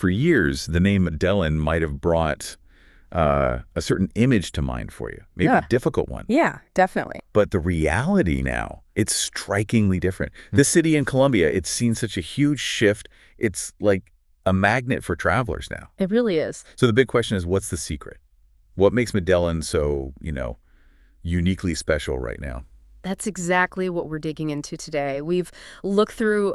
For years, the name Medellin might have brought a certain image to mind for you, maybe a difficult one. Yeah, definitely. But the reality now, it's strikingly different. The city in Colombia, it's seen such a huge shift. It's like a magnet for travelers now. It really is. So the big question is, what's the secret? What makes Medellin so, uniquely special right now? That's exactly what we're digging into today. We've looked through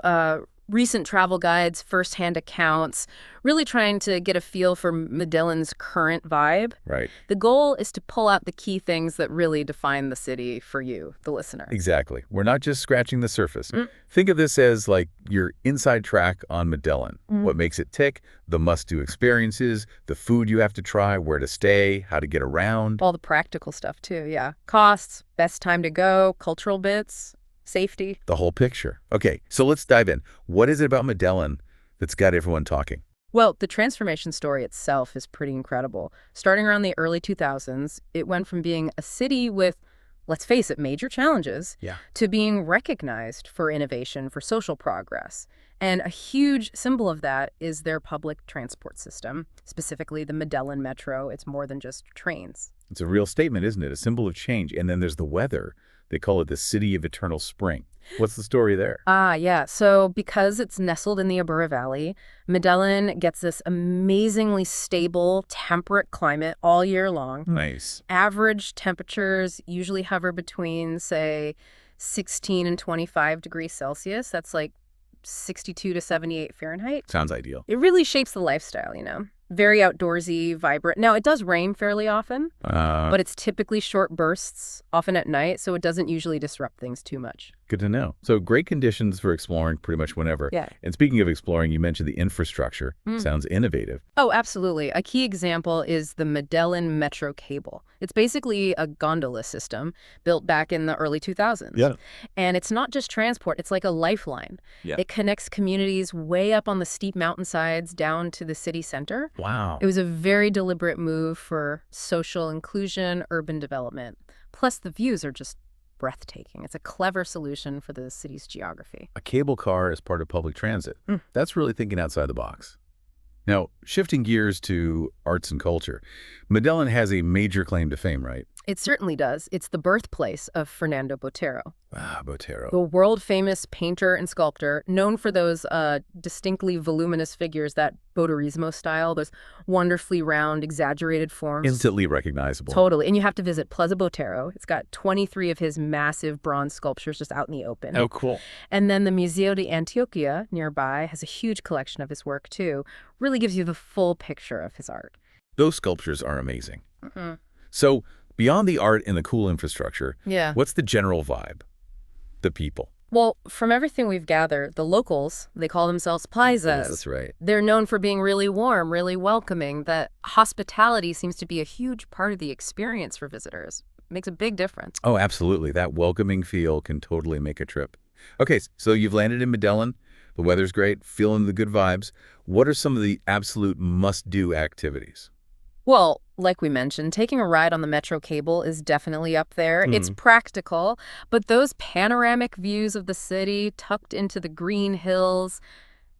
recent travel guides, firsthand accounts, really trying to get a feel for Medellin's current vibe. Right. The goal is to pull out the key things that really define the city for you, the listener. Exactly. We're not just scratching the surface. Think of this as like your inside track on Medellin. What makes it tick, the must-do experiences, the food you have to try, where to stay, how to get around. All the practical stuff, too, yeah. Costs, best time to go, cultural bits, safety. The whole picture. Okay, so let's dive in. What is it about Medellin that's got everyone talking? Well, the transformation story itself is pretty incredible. Starting around the early 2000s, it went from being a city with, let's face it, major challenges, to being recognized for innovation, for social progress. And a huge symbol of that is their public transport system, specifically the Medellin Metro. It's more than just trains. It's a real statement, isn't it? A symbol of change. And then there's the weather. They call it the city of eternal spring. What's the story there? Yeah. So because it's nestled in the Aburra Valley, Medellin gets this amazingly stable, temperate climate all year long. Nice. Average temperatures usually hover between, say, 16 and 25 degrees Celsius. That's like 62 to 78 Fahrenheit. Sounds ideal. It really shapes the lifestyle, Very outdoorsy, vibrant. Now, it does rain fairly often, but it's typically short bursts, often at night, so it doesn't usually disrupt things too much. Good to know. So great conditions for exploring pretty much whenever. Yeah. And speaking of exploring, you mentioned the infrastructure. Sounds innovative. Oh, absolutely. A key example is the Medellin Metro Cable. It's basically a gondola system built back in the early 2000s. Yeah. And it's not just transport, it's like a lifeline. Yeah. It connects communities way up on the steep mountainsides down to the city center. Wow. It was a very deliberate move for social inclusion, urban development. Plus, the views are just breathtaking. It's a clever solution for the city's geography. A cable car as part of public transit. That's really thinking outside the box. Now, shifting gears to arts and culture, Medellin has a major claim to fame, right? It certainly does. It's the birthplace of Fernando Botero. Ah, Botero. The world-famous painter and sculptor, known for those distinctly voluminous figures, that Boterismo style, those wonderfully round, exaggerated forms. Instantly recognizable. Totally. And you have to visit Plaza Botero. It's got 23 of his massive bronze sculptures just out in the open. Oh, cool. And then the Museo de Antioquia nearby has a huge collection of his work, too. Really gives you the full picture of his art. Those sculptures are amazing. So, beyond the art and the cool infrastructure, what's the general vibe? The people. Well, from everything we've gathered, the locals, they call themselves paisas. Yes, that's right. They're known for being really warm, really welcoming. That hospitality seems to be a huge part of the experience for visitors. Makes a big difference. Oh, absolutely. That welcoming feel can totally make a trip. Okay, so you've landed in Medellin. The weather's great, feeling the good vibes. What are some of the absolute must-do activities? Well, like we mentioned, taking a ride on the Metro cable is definitely up there. It's practical, but those panoramic views of the city tucked into the green hills,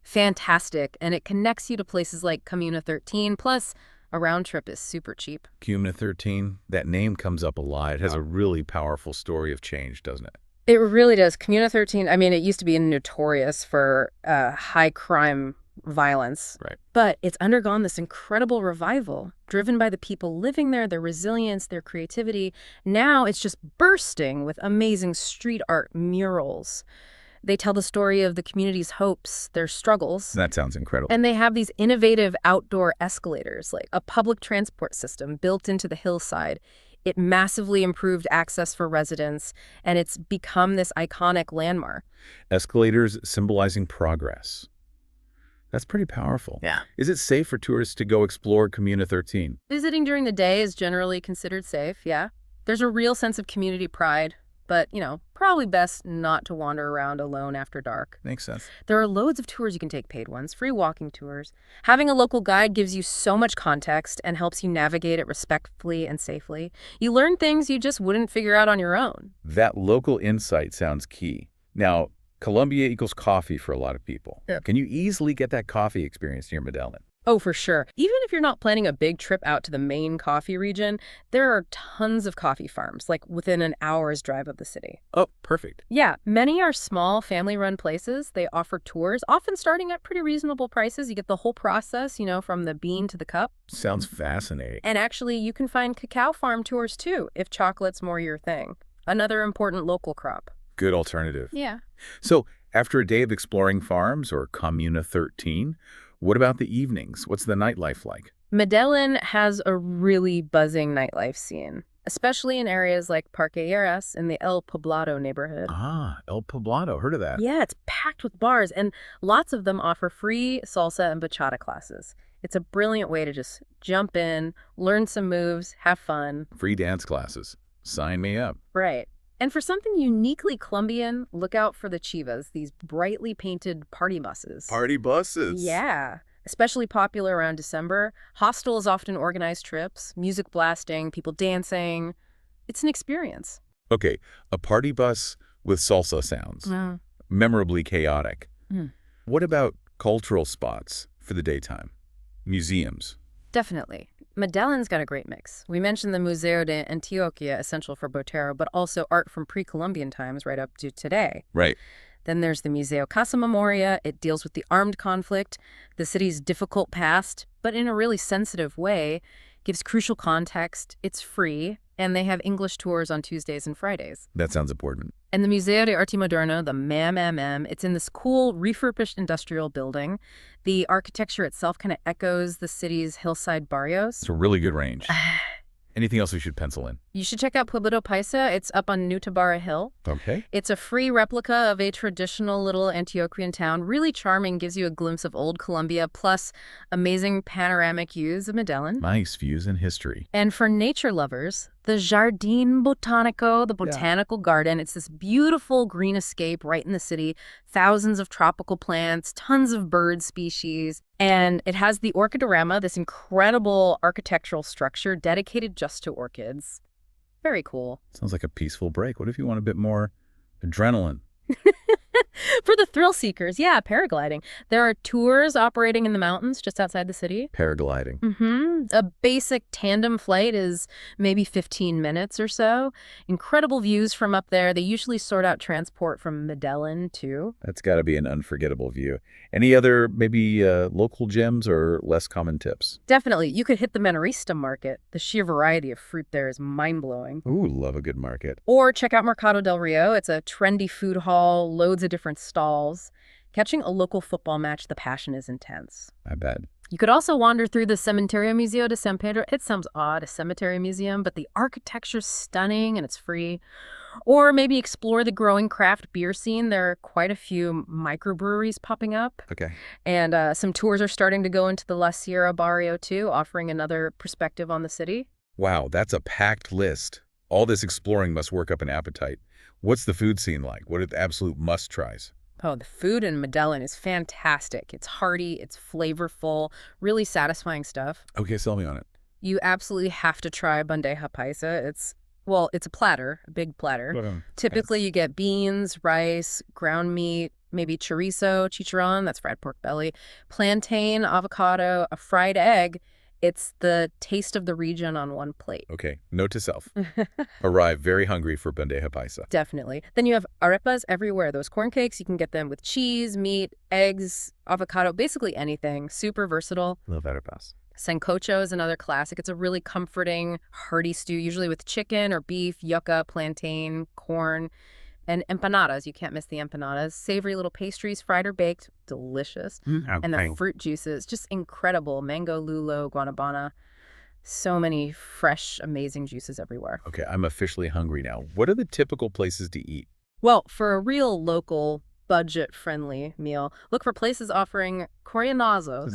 fantastic. And it connects you to places like Comuna 13, plus a round trip is super cheap. Comuna 13, that name comes up a lot. It has a really powerful story of change, doesn't it? It really does. Comuna 13, I mean, it used to be notorious for high crime violence. Right. But it's undergone this incredible revival, driven by the people living there, their resilience, their creativity. Now it's just bursting with amazing street art murals. They tell the story of the community's hopes, their struggles. That sounds incredible. And they have these innovative outdoor escalators, like a public transport system built into the hillside. It massively improved access for residents, and it's become this iconic landmark. Escalators symbolizing progress. That's pretty powerful. Yeah. Is it safe for tourists to go explore Comuna 13? Visiting during the day is generally considered safe, yeah. There's a real sense of community pride, but, probably best not to wander around alone after dark. Makes sense. There are loads of tours you can take, paid ones, free walking tours. Having a local guide gives you so much context and helps you navigate it respectfully and safely. You learn things you just wouldn't figure out on your own. That local insight sounds key. Now, Colombia equals coffee for a lot of people. Yeah. Can you easily get that coffee experience near Medellin? Oh, for sure. Even if you're not planning a big trip out to the main coffee region, there are tons of coffee farms, like within an hour's drive of the city. Oh, perfect. Yeah, many are small, family-run places. They offer tours, often starting at pretty reasonable prices. You get the whole process, from the bean to the cup. Sounds fascinating. And actually, you can find cacao farm tours, too, if chocolate's more your thing. Another important local crop. Good alternative. Yeah. So, after a day of exploring farms, or Comuna 13, what about the evenings? What's the nightlife like? Medellin has a really buzzing nightlife scene, especially in areas like Parque Lleras in the El Poblado neighborhood. Ah, El Poblado. Heard of that. Yeah, it's packed with bars, and lots of them offer free salsa and bachata classes. It's a brilliant way to just jump in, learn some moves, have fun. Free dance classes. Sign me up. Right. And for something uniquely Colombian, look out for the chivas, these brightly painted party buses. Party buses. Yeah. Especially popular around December. Hostels often organize trips, music blasting, people dancing. It's an experience. Okay, a party bus with salsa sounds. Memorably chaotic. Mm. What about cultural spots for the daytime? Museums. Definitely. Medellin's got a great mix. We mentioned the Museo de Antioquia, essential for Botero, but also art from pre-Columbian times right up to today. Right. Then there's the Museo Casa Memoria. It deals with the armed conflict, the city's difficult past, but in a really sensitive way, gives crucial context. It's free, and they have English tours on Tuesdays and Fridays. That sounds important. And the Museo de Arte Moderno, the MAM, it's in this cool, refurbished industrial building. The architecture itself kind of echoes the city's hillside barrios. It's a really good range. Anything else we should pencil in? You should check out Pueblito Paisa. It's up on New Tabara Hill. Okay. It's a free replica of a traditional little Antioquian town. Really charming, gives you a glimpse of old Colombia, plus amazing panoramic views of Medellin. Nice views in history. And for nature lovers, the Jardín Botánico, the botanical garden, it's this beautiful green escape right in the city. Thousands of tropical plants, tons of bird species. And it has the Orchidorama, this incredible architectural structure dedicated just to orchids. Very cool. Sounds like a peaceful break. What if you want a bit more adrenaline? For the thrill seekers, yeah, paragliding. There are tours operating in the mountains just outside the city. Paragliding. A basic tandem flight is maybe 15 minutes or so. Incredible views from up there. They usually sort out transport from Medellin, too. That's got to be an unforgettable view. Any other maybe local gems or less common tips? Definitely. You could hit the Minorista market. The sheer variety of fruit there is mind-blowing. Ooh, love a good market. Or check out Mercado del Rio. It's a trendy food hall, loads of different stalls. Catching a local football match, the passion is intense. I bet. You could also wander through the Cementerio Museo de San Pedro. It sounds odd, a cemetery museum, but the architecture's stunning and it's free. Or maybe explore the growing craft beer scene. There are quite a few microbreweries popping up. Okay. And some tours are starting to go into the La Sierra barrio, too, offering another perspective on the city. Wow, that's a packed list. All this exploring must work up an appetite. What's the food scene like? What are the absolute must-tries? Oh, the food in Medellin is fantastic. It's hearty, it's flavorful, really satisfying stuff. Okay, sell me on it. You absolutely have to try bandeja paisa. It's a platter, a big platter. Typically, you get beans, rice, ground meat, maybe chorizo, chicharron, that's fried pork belly, plantain, avocado, a fried egg. It's the taste of the region on one plate. Okay, note to self. Arrive very hungry for bandeja paisa. Definitely. Then you have arepas everywhere. Those corn cakes, you can get them with cheese, meat, eggs, avocado, basically anything. Super versatile. Love arepas. Sancocho is another classic. It's a really comforting, hearty stew, usually with chicken or beef, yucca, plantain, corn. And empanadas, you can't miss the empanadas. Savory little pastries, fried or baked, delicious. And the fruit juices, just incredible. Mango, lulo, guanabana. So many fresh, amazing juices everywhere. Okay, I'm officially hungry now. What are the typical places to eat? Well, for a real local, budget-friendly meal, look for places offering corrientazos.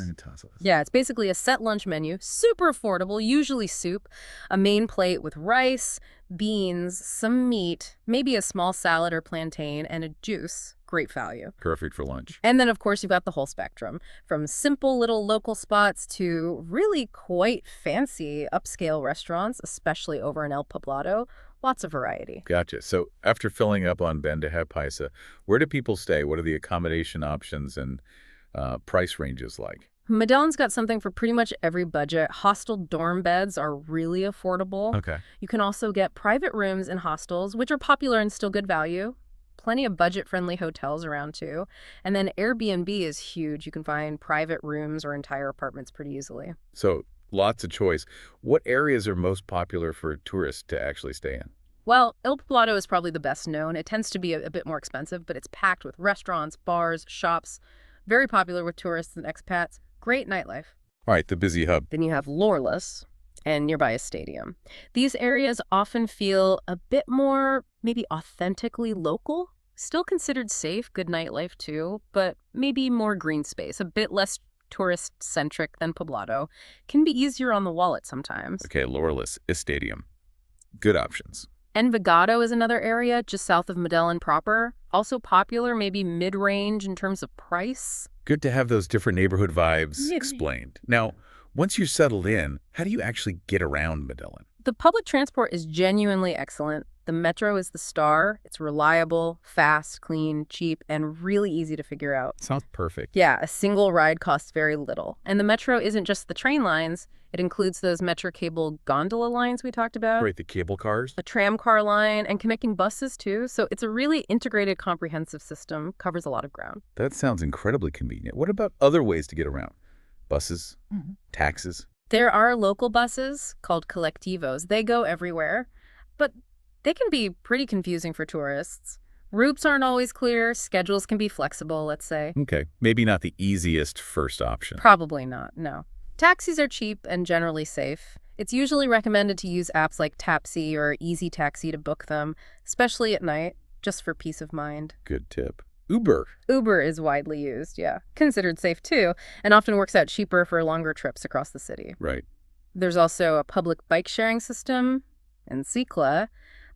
Yeah, it's basically a set lunch menu, super affordable, usually soup, a main plate with rice, beans, some meat, maybe a small salad or plantain, and a juice. Great value. Perfect for lunch. And then, of course, you've got the whole spectrum, from simple little local spots to really quite fancy upscale restaurants, especially over in El Poblado. Lots of variety. Gotcha. So after filling up on bandeja paisa, where do people stay? What are the accommodation options and price ranges like? Medellín's got something for pretty much every budget. Hostel dorm beds are really affordable. Okay. You can also get private rooms in hostels, which are popular and still good value. Plenty of budget-friendly hotels around, too. And then Airbnb is huge. You can find private rooms or entire apartments pretty easily. So lots of choice. What areas are most popular for tourists to actually stay in? Well, El Poblado is probably the best known. It tends to be a bit more expensive, but it's packed with restaurants, bars, shops. Very popular with tourists and expats. Great nightlife. All right, the busy hub. Then you have Lorlas, and nearby a stadium. These areas often feel a bit more, maybe authentically local. Still considered safe, good nightlife too, but maybe more green space, a bit less tourist-centric than Poblado. Can be easier on the wallet sometimes. Okay, Lorlas, a stadium. Good options. Envigado is another area just south of Medellin proper. Also popular, maybe mid-range in terms of price. Good to have those different neighborhood vibes explained. Now, once you're settled in, how do you actually get around Medellin? The public transport is genuinely excellent. The metro is the star. It's reliable, fast, clean, cheap, and really easy to figure out. Sounds perfect. Yeah, a single ride costs very little. And the metro isn't just the train lines. It includes those metro cable gondola lines we talked about. Right, the cable cars. A tram car line, and connecting buses, too. So it's a really integrated, comprehensive system. Covers a lot of ground. That sounds incredibly convenient. What about other ways to get around? Buses? Taxis? There are local buses called colectivos. They go everywhere, but they can be pretty confusing for tourists. Routes aren't always clear. Schedules can be flexible, let's say. Okay, maybe not the easiest first option. Probably not, no. Taxis are cheap and generally safe. It's usually recommended to use apps like Tapsi or Easy Taxi to book them, especially at night, just for peace of mind. Good tip. Uber. Uber is widely used, yeah. Considered safe too, and often works out cheaper for longer trips across the city. Right. There's also a public bike sharing system and Cicla,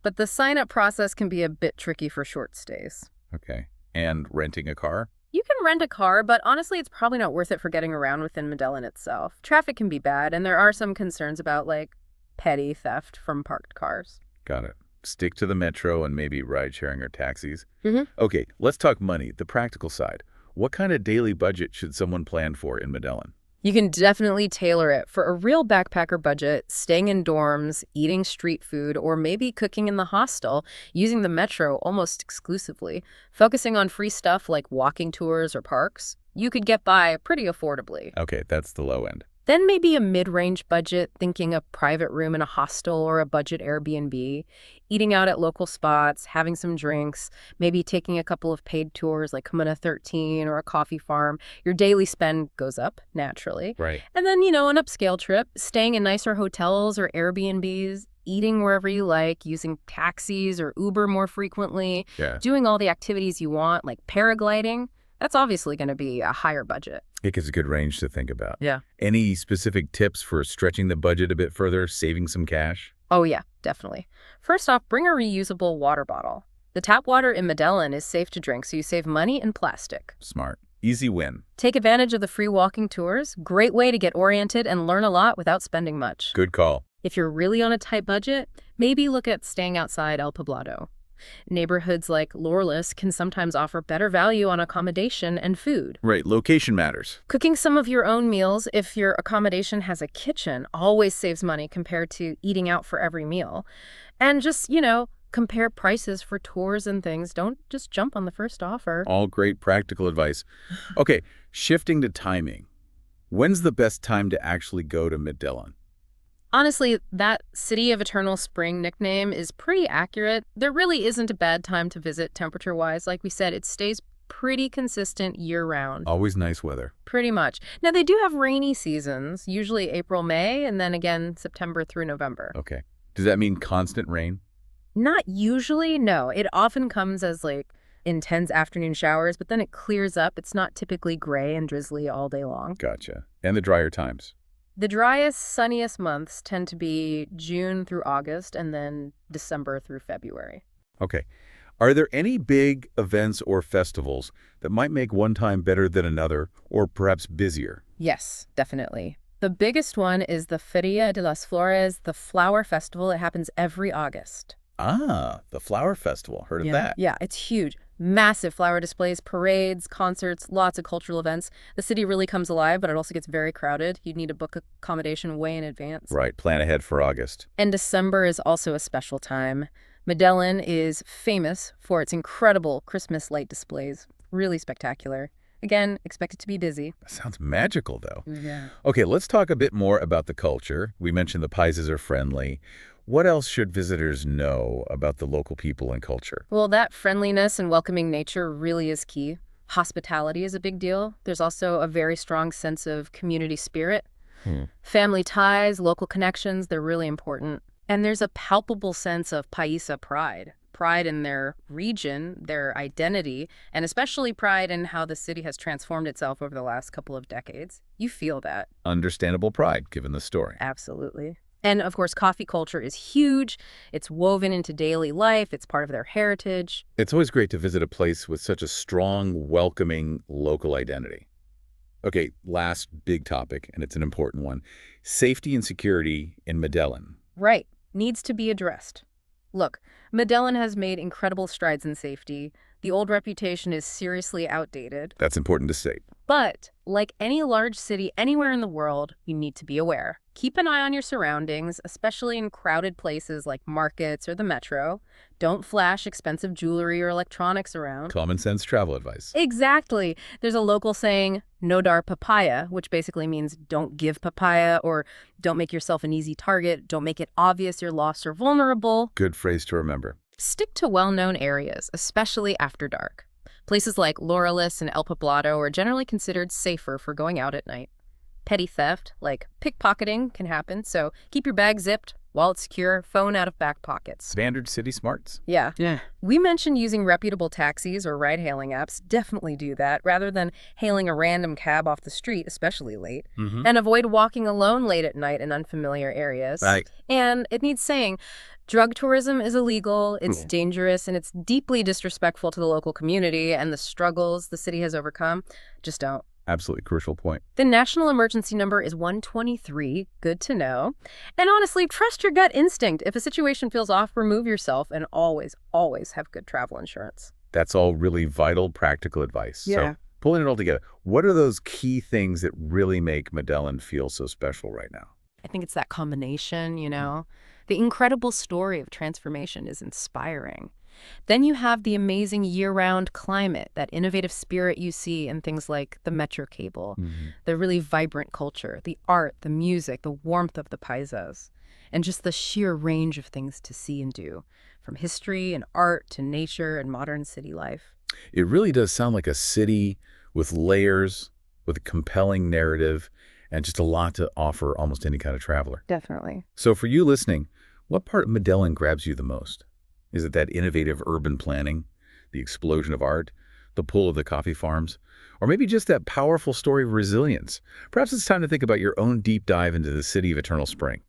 but the sign-up process can be a bit tricky for short stays. Okay. And renting a car? You can rent a car, but honestly, it's probably not worth it for getting around within Medellin itself. Traffic can be bad, and there are some concerns about, like, petty theft from parked cars. Got it. Stick to the metro and maybe ride-sharing or taxis. Mm-hmm. Okay, let's talk money, the practical side. What kind of daily budget should someone plan for in Medellin? You can definitely tailor it for a real backpacker budget, staying in dorms, eating street food, or maybe cooking in the hostel, using the metro almost exclusively. Focusing on free stuff like walking tours or parks, you could get by pretty affordably. Okay, that's the low end. Then maybe a mid-range budget, thinking a private room in a hostel or a budget Airbnb, eating out at local spots, having some drinks, maybe taking a couple of paid tours like Comuna 13 or a coffee farm. Your daily spend goes up, naturally. Right. And then, an upscale trip, staying in nicer hotels or Airbnbs, eating wherever you like, using taxis or Uber more frequently, doing all the activities you want, like paragliding. That's obviously going to be a higher budget. It gives a good range to think about. Yeah. Any specific tips for stretching the budget a bit further, saving some cash? Oh, yeah, definitely. First off, bring a reusable water bottle. The tap water in Medellin is safe to drink, so you save money and plastic. Smart. Easy win. Take advantage of the free walking tours. Great way to get oriented and learn a lot without spending much. Good call. If you're really on a tight budget, maybe look at staying outside El Poblado. Neighborhoods like Lorlas can sometimes offer better value on accommodation and food. Right, location matters. Cooking some of your own meals, if your accommodation has a kitchen, always saves money compared to eating out for every meal. And just, compare prices for tours and things. Don't just jump on the first offer. All great practical advice. Okay, shifting to timing. When's the best time to actually go to Medellin? Honestly, that City of Eternal Spring nickname is pretty accurate. There really isn't a bad time to visit temperature-wise. Like we said, it stays pretty consistent year-round. Always nice weather. Pretty much. Now, they do have rainy seasons, usually April, May, and then again September through November. Okay. Does that mean constant rain? Not usually, no. It often comes as, intense afternoon showers, but then it clears up. It's not typically gray and drizzly all day long. Gotcha. And the drier times? The driest, sunniest months tend to be June through August and then December through February. Okay. Are there any big events or festivals that might make one time better than another or perhaps busier? Yes, definitely. The biggest one is the Feria de las Flores, the flower festival. It happens every August. Ah, the flower festival. Heard of that. Yeah, it's huge. Massive flower displays, parades, concerts, lots of cultural events. The city really comes alive, but it also gets very crowded. You'd need to book accommodation way in advance. Right, plan ahead for August. And December is also a special time. Medellin is famous for its incredible Christmas light displays. Really spectacular. Again, expect it to be busy. That sounds magical, though. Yeah. Okay, let's talk a bit more about the culture. We mentioned the paisas are friendly. What else should visitors know about the local people and culture? Well, that friendliness and welcoming nature really is key. Hospitality is a big deal. There's also a very strong sense of community spirit. Family ties, local connections, they're really important. And there's a palpable sense of paisa pride. Pride in their region, their identity, and especially pride in how the city has transformed itself over the last couple of decades. You feel that. Understandable pride, given the story. Absolutely. And of course, coffee culture is huge. It's woven into daily life. It's part of their heritage. It's always great to visit a place with such a strong, welcoming local identity. Okay, last big topic, and it's an important one. Safety and security in Medellin. Right. Needs to be addressed. Look, Medellin has made incredible strides in safety. The old reputation is seriously outdated. That's important to state. But, like any large city anywhere in the world, you need to be aware. Keep an eye on your surroundings, especially in crowded places like markets or the metro. Don't flash expensive jewelry or electronics around. Common sense travel advice. Exactly. There's a local saying, no dar papaya, which basically means don't give papaya or don't make yourself an easy target. Don't make it obvious you're lost or vulnerable. Good phrase to remember. Stick to well-known areas, especially after dark. Places like Laurelis and El Poblado are generally considered safer for going out at night. Petty theft, like pickpocketing, can happen, so keep your bag zipped, wallet secure, phone out of back pockets. Standard city smarts. Yeah. We mentioned using reputable taxis or ride-hailing apps. Definitely do that, rather than hailing a random cab off the street, especially late. And avoid walking alone late at night in unfamiliar areas. Right. And it needs saying, drug tourism is illegal, it's dangerous, and it's deeply disrespectful to the local community and the struggles the city has overcome. Just don't. Absolutely crucial point. The national emergency number is 123. Good to know. And honestly, trust your gut instinct. If a situation feels off, remove yourself, and always, always have good travel insurance. That's all really vital, practical advice. Yeah. So pulling it all together, what are those key things that really make Medellin feel so special right now? I think it's that combination, you know. The incredible story of transformation is inspiring. Then you have the amazing year-round climate, that innovative spirit you see in things like the metro cable, the really vibrant culture, the art, the music, the warmth of the paisas, and just the sheer range of things to see and do, from history and art to nature and modern city life. It really does sound like a city with layers, with a compelling narrative, and just a lot to offer almost any kind of traveler. Definitely. So for you listening, what part of Medellin grabs you the most? Is it that innovative urban planning, the explosion of art, the pull of the coffee farms, or maybe just that powerful story of resilience? Perhaps it's time to think about your own deep dive into the city of eternal spring.